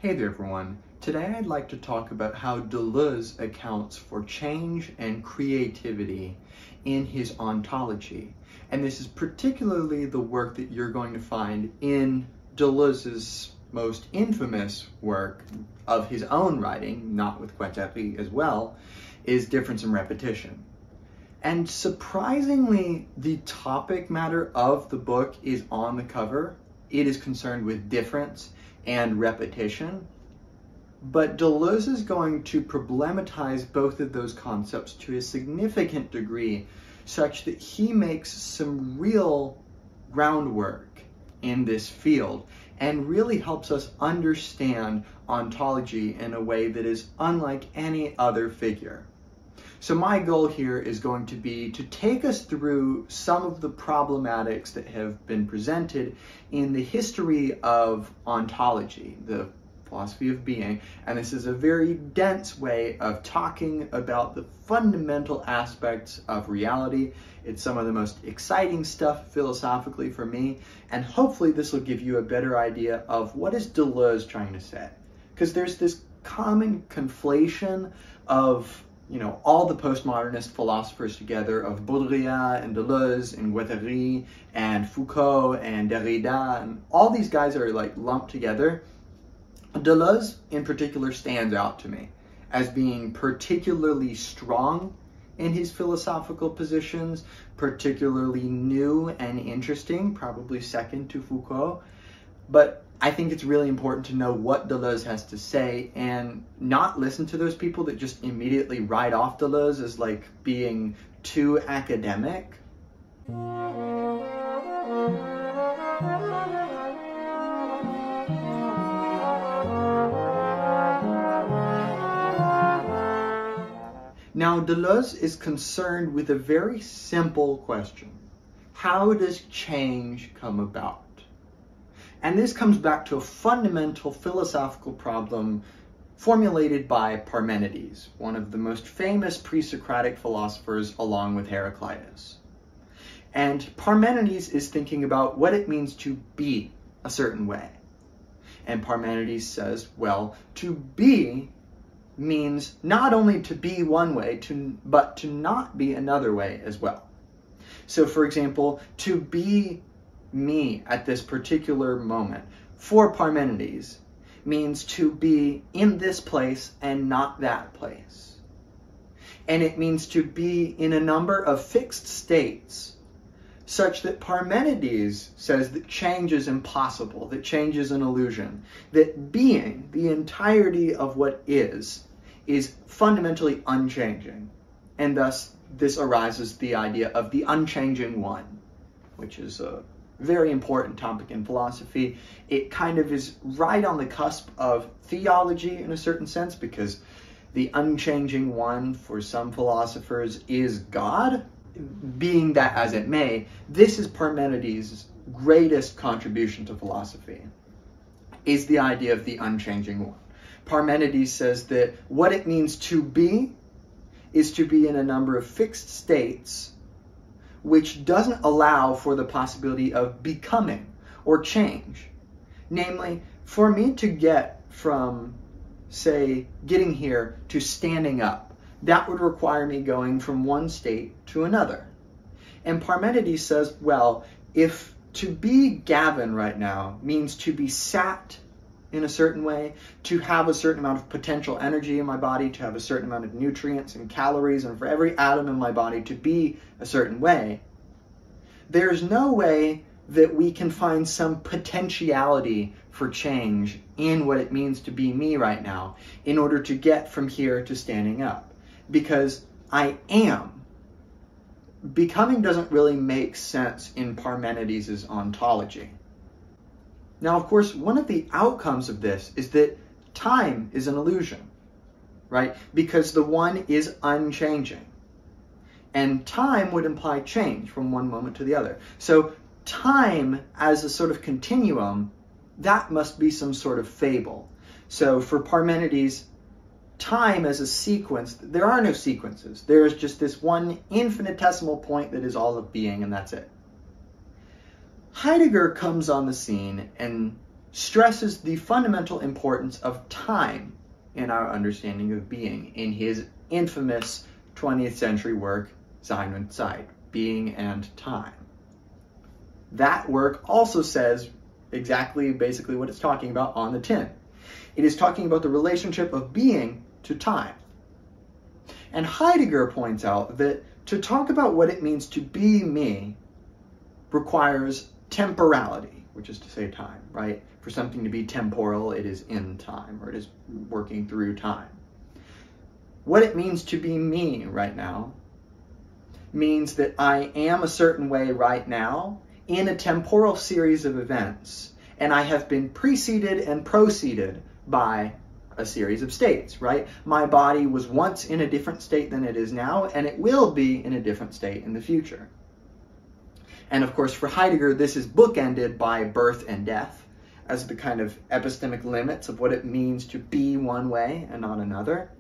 Hey there everyone. Today I'd like to talk about how Deleuze accounts for change and creativity in his Ontology. And this is particularly the work that you're going to find in Deleuze's most infamous work of his own writing, not with Guattari as well, is Difference and Repetition. And surprisingly, the topic matter of the book is on the cover. It is concerned with difference and repetition, but Deleuze is going to problematize both of those concepts to a significant degree, such that he makes some real groundwork in this field and really helps us understand ontology in a way that is unlike any other figure. So my goal here is going to be to take us through some of the problematics that have been presented in the history of ontology, the philosophy of being, and this is a very dense way of talking about the fundamental aspects of reality. It's some of the most exciting stuff philosophically for me, and hopefully this will give you a better idea of what is Deleuze trying to say. Because there's this common conflation of all the postmodernist philosophers together, of Baudrillard and Deleuze and Guattari and Foucault and Derrida, and all these guys are like lumped together. Deleuze in particular stands out to me as being particularly strong in his philosophical positions, particularly new and interesting, probably second to Foucault. But I think it's really important to know what Deleuze has to say and not listen to those people that just immediately write off Deleuze as like being too academic. Now, Deleuze is concerned with a very simple question. How does change come about? And this comes back to a fundamental philosophical problem formulated by Parmenides, one of the most famous pre-Socratic philosophers along with Heraclitus. And Parmenides is thinking about what it means to be a certain way. And Parmenides says, well, to be means not only to be one way, but to not be another way as well. So for example, to be me at this particular moment, for Parmenides, means to be in this place and not that place. And it means to be in a number of fixed states, such that Parmenides says that change is impossible, that change is an illusion, that being, the entirety of what is fundamentally unchanging. And thus, this arises the idea of the unchanging one, which is a very important topic in philosophy. It kind of is right on the cusp of theology in a certain sense, because the unchanging one for some philosophers is God. Being that as it may, this is Parmenides' greatest contribution to philosophy, is the idea of the unchanging one. Parmenides says that what it means to be is to be in a number of fixed states, which doesn't allow for the possibility of becoming or change. Namely, for me to get from, say, getting here to standing up, that would require me going from one state to another. And Parmenides says, well, if to be Gavin right now means to be sat in a certain way, to have a certain amount of potential energy in my body, to have a certain amount of nutrients and calories, and for every atom in my body to be a certain way, there's no way that we can find some potentiality for change in what it means to be me right now in order to get from here to standing up. Because I am. Becoming doesn't really make sense in Parmenides' ontology. Now, of course, one of the outcomes of this is that time is an illusion, right? Because the one is unchanging. And time would imply change from one moment to the other. So time as a sort of continuum, that must be some sort of fable. So for Parmenides, time as a sequence, there are no sequences. There is just this one infinitesimal point that is all of being, and that's it. Heidegger comes on the scene and stresses the fundamental importance of time in our understanding of being in his infamous 20th century work, Sein und Zeit, Being and Time. That work also says exactly, basically what it's talking about on the tin. It is talking about the relationship of being to time. And Heidegger points out that to talk about what it means to be me requires temporality, which is to say time, right? For something to be temporal, it is in time, or it is working through time. What it means to be me right now means that I am a certain way right now in a temporal series of events, and I have been preceded and proceeded by a series of states, right? My body was once in a different state than it is now, and it will be in a different state in the future. And of course, for Heidegger, this is bookended by birth and death as the kind of epistemic limits of what it means to be one way and not another.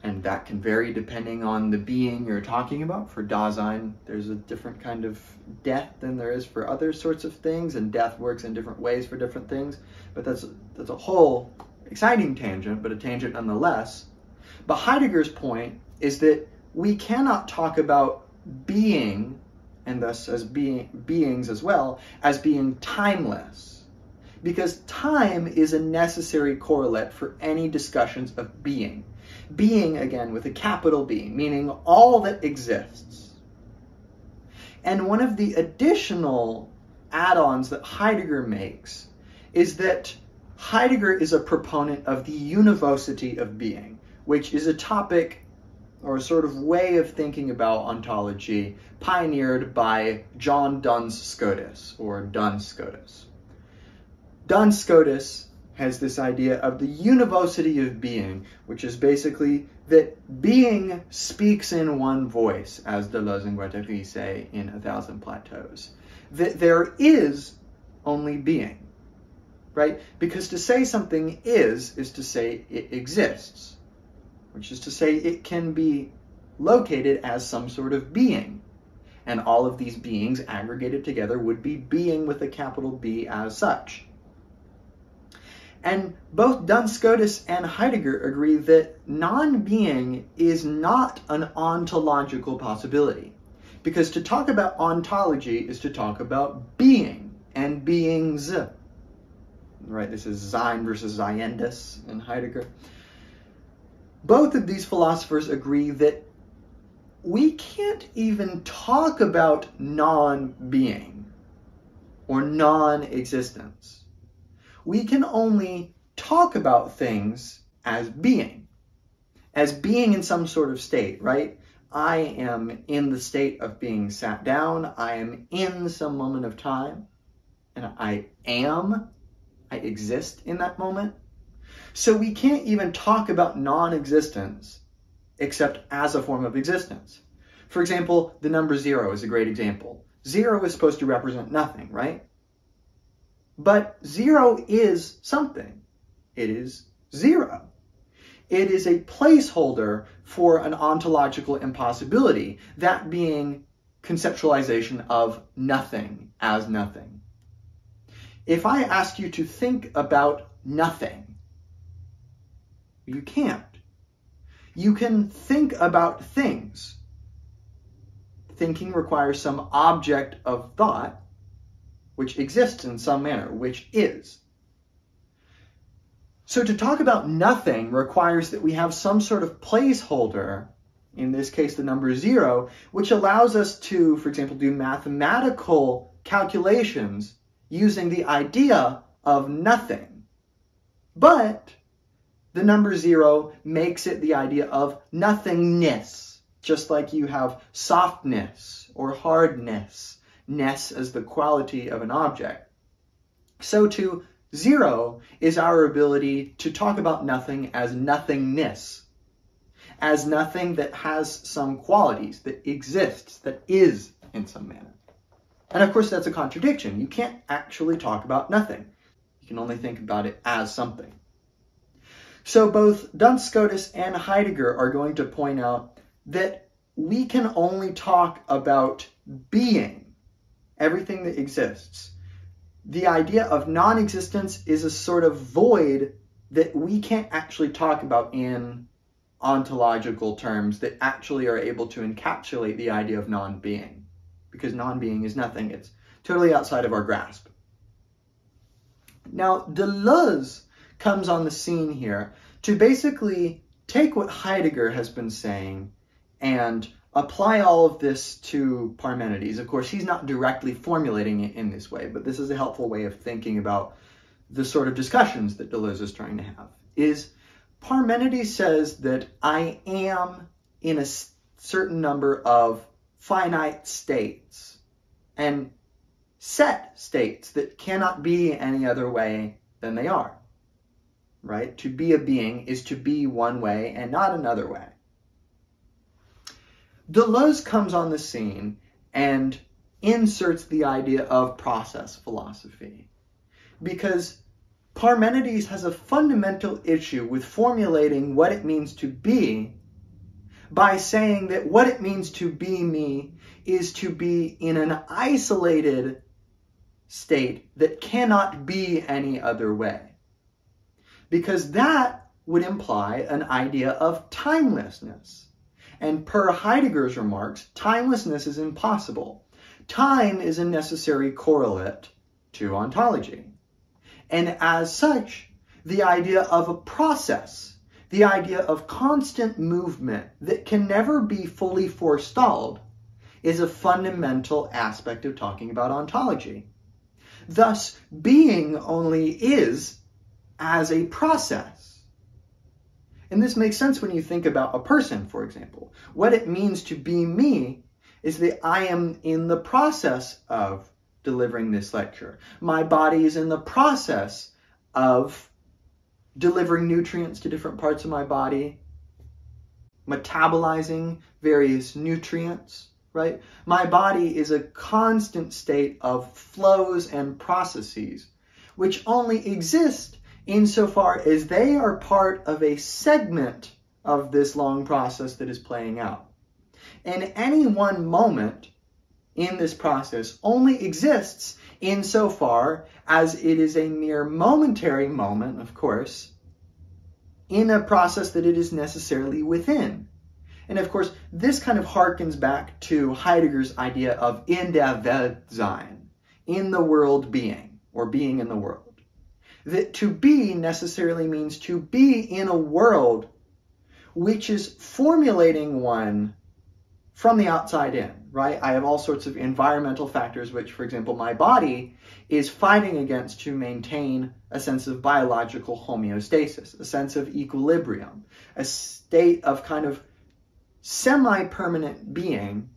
And that can vary depending on the being you're talking about. For Dasein, there's a different kind of death than there is for other sorts of things, and death works in different ways for different things. But that's a whole exciting tangent, but a tangent nonetheless. But Heidegger's point is that we cannot talk about being, and thus as beings as well, as being timeless. Because time is a necessary correlate for any discussions of being. Being, again, with a capital B, meaning all that exists. And one of the additional add-ons that Heidegger makes is that Heidegger is a proponent of the univocity of being, which is a topic or a sort of way of thinking about ontology pioneered by John Duns Scotus, or Duns Scotus. Duns Scotus has this idea of the univocity of being, which is basically that being speaks in one voice, as Deleuze and Guattari say in A Thousand Plateaus. That there is only being, right? Because to say something is to say it exists, which is to say it can be located as some sort of being. And all of these beings aggregated together would be being with a capital B as such. And both Duns Scotus and Heidegger agree that non-being is not an ontological possibility. Because to talk about ontology is to talk about being and beings. Right, this is Sein versus Seiendes in Heidegger. Both of these philosophers agree that we can't even talk about non-being or non-existence. We can only talk about things as being in some sort of state, right? I am in the state of being sat down. I am in some moment of time, and I exist in that moment. So we can't even talk about non-existence except as a form of existence. For example, the number 0 is a great example. 0 is supposed to represent nothing, right? But 0 is something. It is 0. It is a placeholder for an ontological impossibility, that being conceptualization of nothing as nothing. If I ask you to think about nothing, you can't. You can think about things. Thinking requires some object of thought, which exists in some manner, which is. So to talk about nothing requires that we have some sort of placeholder, in this case the number 0, which allows us to, for example, do mathematical calculations using the idea of nothing. But the number 0 makes it the idea of nothingness, just like you have softness or hardness, ness as the quality of an object. So too, 0 is our ability to talk about nothing as nothingness, as nothing that has some qualities, that exists, that is in some manner. And of course that's a contradiction. You can't actually talk about nothing. You can only think about it as something. So both Duns Scotus and Heidegger are going to point out that we can only talk about being, everything that exists, the idea of non-existence is a sort of void that we can't actually talk about in ontological terms that actually are able to encapsulate the idea of non-being, because non-being is nothing. It's totally outside of our grasp. Now, Deleuze comes on the scene here to basically take what Heidegger has been saying and apply all of this to Parmenides. Of course, he's not directly formulating it in this way, but this is a helpful way of thinking about the sort of discussions that Deleuze is trying to have. Is Parmenides says that I am in a certain number of finite states and set states that cannot be any other way than they are, right? To be a being is to be one way and not another way. Deleuze comes on the scene and inserts the idea of process philosophy, because Parmenides has a fundamental issue with formulating what it means to be by saying that what it means to be me is to be in an isolated state that cannot be any other way. Because that would imply an idea of timelessness. And per Heidegger's remarks, timelessness is impossible. Time is a necessary correlate to ontology. And as such, the idea of a process, the idea of constant movement that can never be fully forestalled, is a fundamental aspect of talking about ontology. Thus, being only is as a process. And this makes sense when you think about a person, for example. What it means to be me is that I am in the process of delivering this lecture. My body is in the process of delivering nutrients to different parts of my body, metabolizing various nutrients, right? My body is a constant state of flows and processes, which only exist insofar as they are part of a segment of this long process that is playing out. And any one moment in this process only exists insofar as it is a mere momentary moment, of course, in a process that it is necessarily within. And of course, this kind of harkens back to Heidegger's idea of in der Welt sein, in the world being, or being in the world. That to be necessarily means to be in a world which is formulating one from the outside in, right? I have all sorts of environmental factors which, for example, my body is fighting against to maintain a sense of biological homeostasis, a sense of equilibrium, a state of kind of semi-permanent being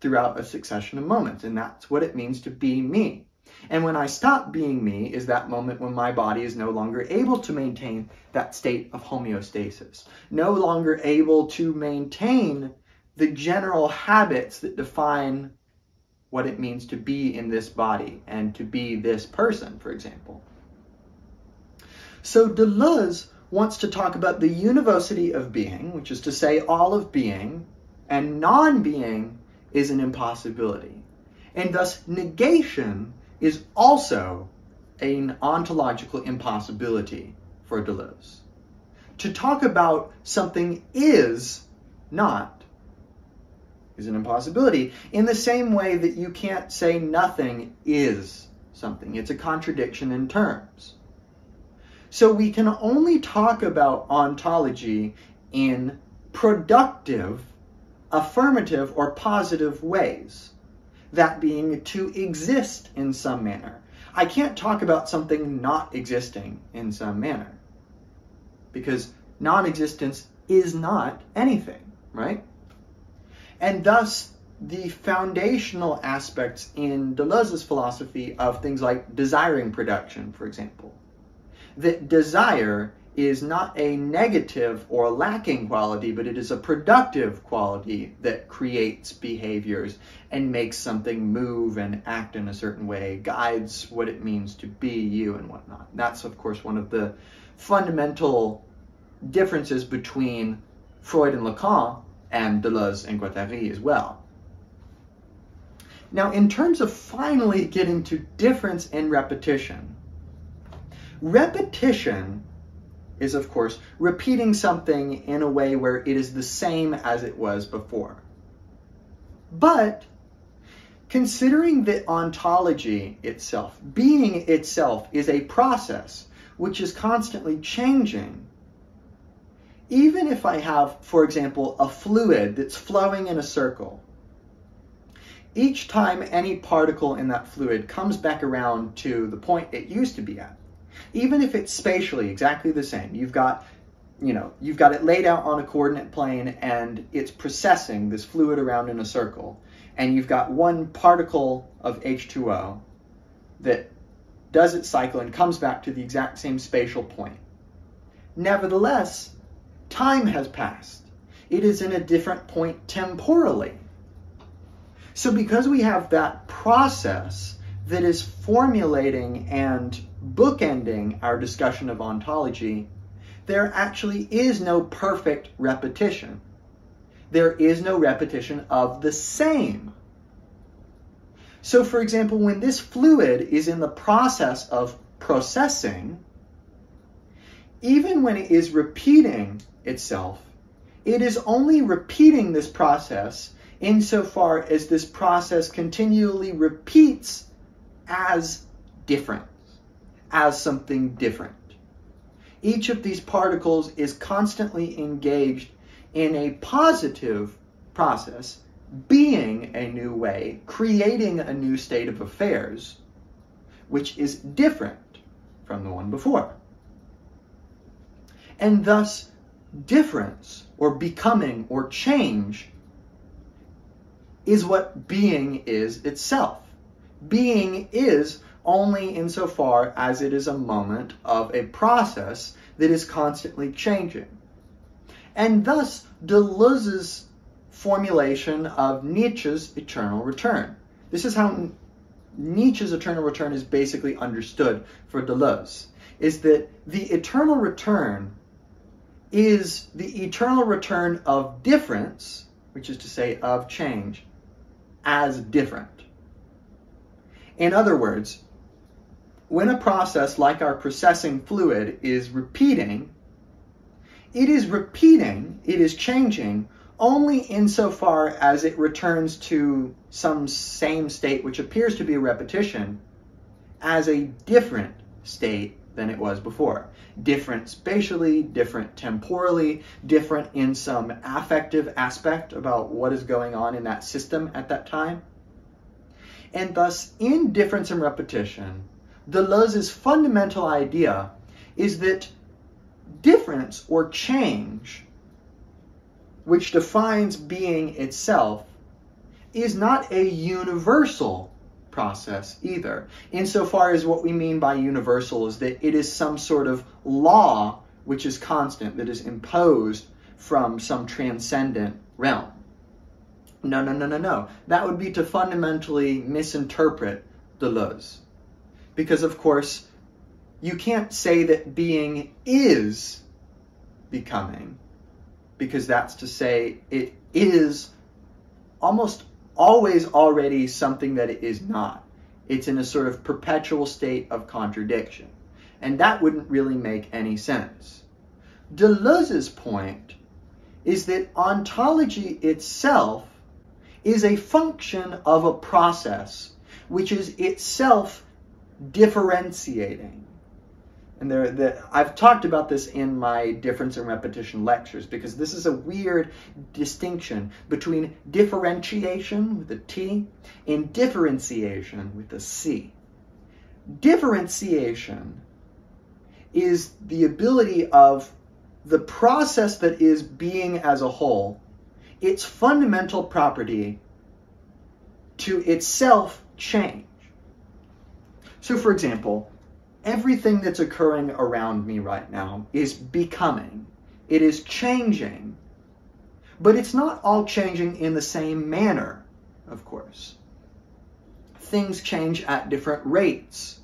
throughout a succession of moments. And that's what it means to be me. And when I stop being me is that moment when my body is no longer able to maintain that state of homeostasis, no longer able to maintain the general habits that define what it means to be in this body and to be this person, for example. So Deleuze wants to talk about the univocity of being, which is to say all of being, and non-being is an impossibility. And thus negation is also an ontological impossibility for Deleuze. To talk about something is not is an impossibility, in the same way that you can't say nothing is something. It's a contradiction in terms. So we can only talk about ontology in productive, affirmative, or positive ways. That being to exist in some manner. I can't talk about something not existing in some manner, because non-existence is not anything, right? And thus, the foundational aspects in Deleuze's philosophy of things like desiring production, for example, that desire is not a negative or lacking quality, but it is a productive quality that creates behaviors and makes something move and act in a certain way, guides what it means to be you and whatnot. That's, of course, one of the fundamental differences between Freud and Lacan and Deleuze and Guattari as well. Now, in terms of finally getting to difference and repetition, repetition is, of course, repeating something in a way where it is the same as it was before. But considering that ontology itself, being itself, is a process which is constantly changing, even if I have, for example, a fluid that's flowing in a circle, each time any particle in that fluid comes back around to the point it used to be at, even if it's spatially exactly the same, you've got it laid out on a coordinate plane and it's processing this fluid around in a circle, and you've got one particle of H2O that does its cycle and comes back to the exact same spatial point. Nevertheless, time has passed. It is in a different point temporally. So because we have that process that is formulating and bookending our discussion of ontology, there actually is no perfect repetition. There is no repetition of the same. So for example, when this fluid is in the process of processing, even when it is repeating itself, it is only repeating this process insofar as this process continually repeats as different, as something different. Each of these particles is constantly engaged in a positive process, being a new way, creating a new state of affairs, which is different from the one before. And thus, difference, or becoming, or change, is what being is itself. Being is only insofar as it is a moment of a process that is constantly changing. And thus, Deleuze's formulation of Nietzsche's eternal return. This is how Nietzsche's eternal return is basically understood for Deleuze, is that the eternal return is the eternal return of difference, which is to say of change, as different. In other words, when a process like our processing fluid is repeating, it is changing only insofar as it returns to some same state which appears to be a repetition as a different state than it was before. Different spatially, different temporally, different in some affective aspect about what is going on in that system at that time. And thus, in difference and repetition, Deleuze's fundamental idea is that difference or change, which defines being itself, is not a universal process either, insofar as what we mean by universal is that it is some sort of law which is constant, that is imposed from some transcendent realm. No. That would be to fundamentally misinterpret Deleuze. Because, of course, you can't say that being is becoming, because that's to say it is almost always already something that it is not. It's in a sort of perpetual state of contradiction. And that wouldn't really make any sense. Deleuze's point is that ontology itself is a function of a process which is itself differentiating. And I've talked about this in my difference and repetition lectures, because this is a weird distinction between differentiation with a T and differentiation with a C. Differentiation is the ability of the process that is being as a whole, its fundamental property, to itself change. So, for example, everything that's occurring around me right now is becoming. It is changing. But it's not all changing in the same manner, of course. Things change at different rates.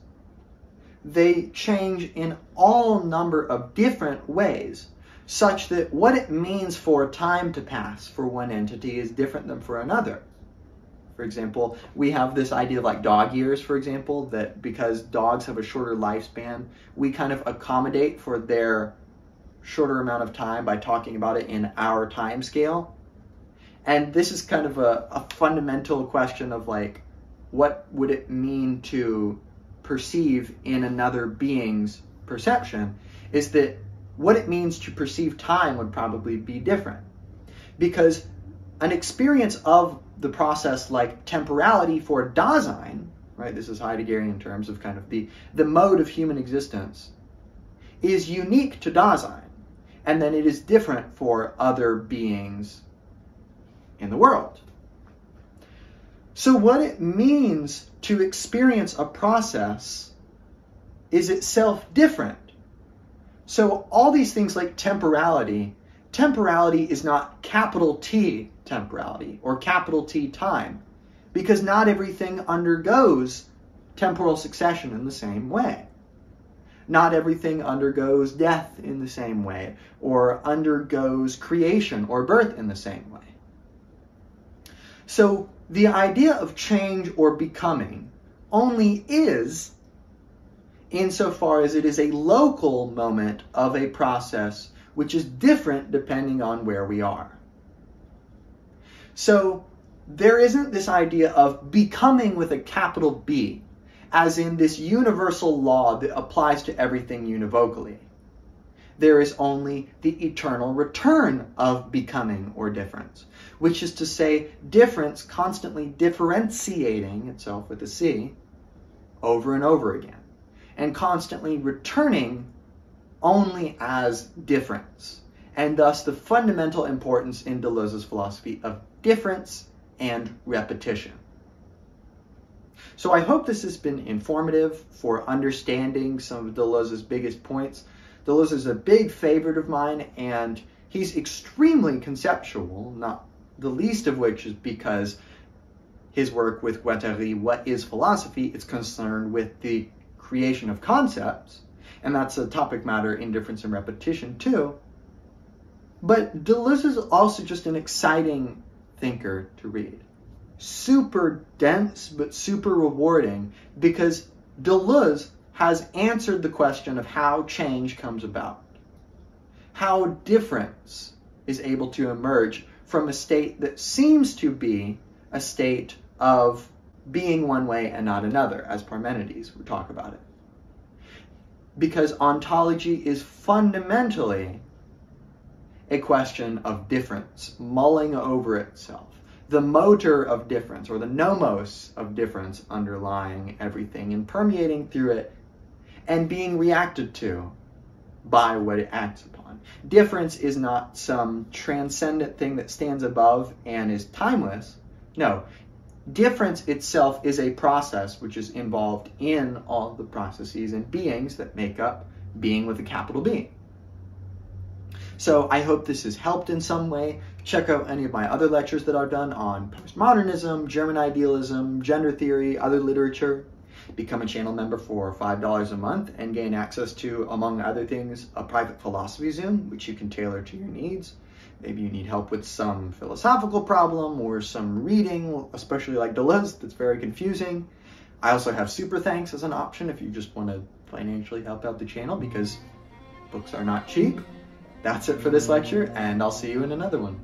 They change in all number of different ways, such that what it means for time to pass for one entity is different than for another, for For example, we have this idea of like dog years, for example, that because dogs have a shorter lifespan, we kind of accommodate for their shorter amount of time by talking about it in our time scale. And this is kind of a fundamental question of like, what would it mean to perceive in another being's perception, is that what it means to perceive time would probably be different. Because an experience of the process like temporality for Dasein, right, this is Heideggerian terms of kind of the mode of human existence, is unique to Dasein, and then it is different for other beings in the world. So what it means to experience a process is itself different. So all these things like temporality is not capital T temporality or capital T time, because not everything undergoes temporal succession in the same way. Not everything undergoes death in the same way, or undergoes creation or birth in the same way. So the idea of change or becoming only is insofar as it is a local moment of a process which is different depending on where we are. So there isn't this idea of becoming with a capital B, as in this universal law that applies to everything univocally. There is only the eternal return of becoming or difference, which is to say difference constantly differentiating itself with a C over and over again, and constantly returning only as difference, and thus the fundamental importance in Deleuze's philosophy of difference and repetition. So I hope this has been informative for understanding some of Deleuze's biggest points. Deleuze is a big favorite of mine, and he's extremely conceptual, not the least of which is because his work with Guattari, What is Philosophy, is concerned with the creation of concepts, and that's a topic matter in difference and repetition too. But Deleuze is also just an exciting thinker to read. Super dense, but super rewarding, because Deleuze has answered the question of how change comes about. How difference is able to emerge from a state that seems to be a state of being one way and not another, as Parmenides would talk about it. Because ontology is fundamentally a question of difference, mulling over itself. The motor of difference, or the nomos of difference, underlying everything and permeating through it and being reacted to by what it acts upon. Difference is not some transcendent thing that stands above and is timeless. No, difference itself is a process which is involved in all the processes and beings that make up being with a capital B. So I hope this has helped in some way. Check out any of my other lectures that I've done on postmodernism, German idealism, gender theory, other literature. Become a channel member for $5 a month and gain access to, among other things, a private philosophy Zoom, which you can tailor to your needs. Maybe you need help with some philosophical problem or some reading, especially like Deleuze, that's very confusing. I also have super thanks as an option if you just want to financially help out the channel, because books are not cheap. That's it for this lecture, and I'll see you in another one.